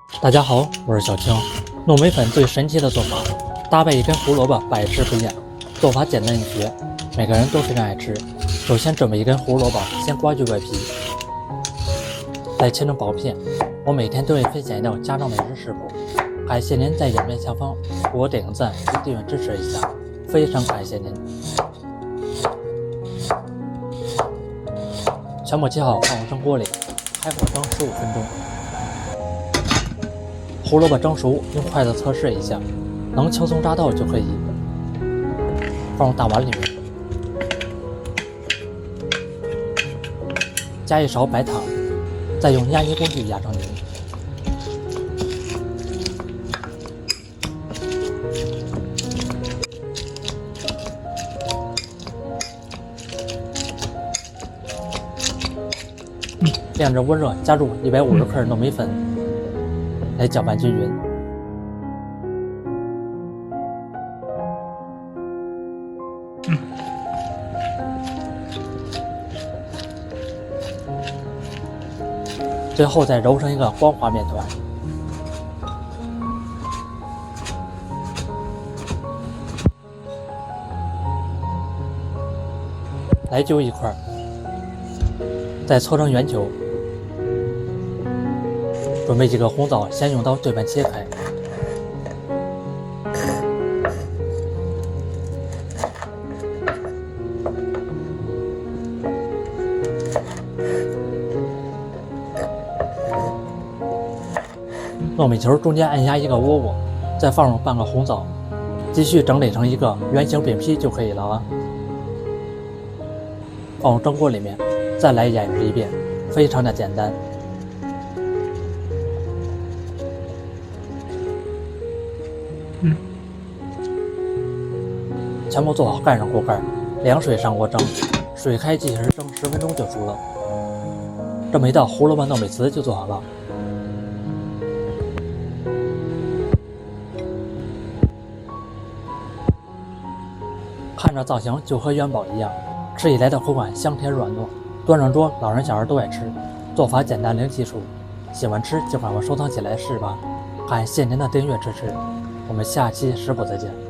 大家好，我是小青。糯米粉最神奇的做法，搭配一根胡萝卜，百吃不厌。做法简单易学，每个人都非常爱吃。首先准备一根胡萝卜，先刮去外皮，再切成薄片。我每天都会分享一道家常美食食谱，感谢您在影片下方给我点个赞与订阅支持一下，非常感谢您。全部切好放入蒸锅里，开火蒸15分钟。胡萝卜蒸熟，用筷子测试一下，能轻松扎到就可以放入大碗里面，加一勺白糖，再用压泥工具压成泥。晾着温热，加入150克糯米粉，来搅拌均匀。最后再揉成一个光滑面团。来揪一块，再搓成圆球。准备几个红枣，先用刀对半切开，糯米球中间按压一个窝窝，再放入半个红枣，继续整理成一个圆形饼坯就可以了啊。放入蒸锅里面，再来演示一遍，非常的简单。全部做好，盖上锅盖，凉水上锅蒸，水开计时蒸10分钟就熟了。这么一道胡萝卜糯米糍就做好了。看着造型就和元宝一样，吃起来的口感香甜软糯，端上桌老人小孩都爱吃。做法简单零技术，喜欢吃就把我收藏起来试吧。感谢您的订阅支持，我们下期食谱再见。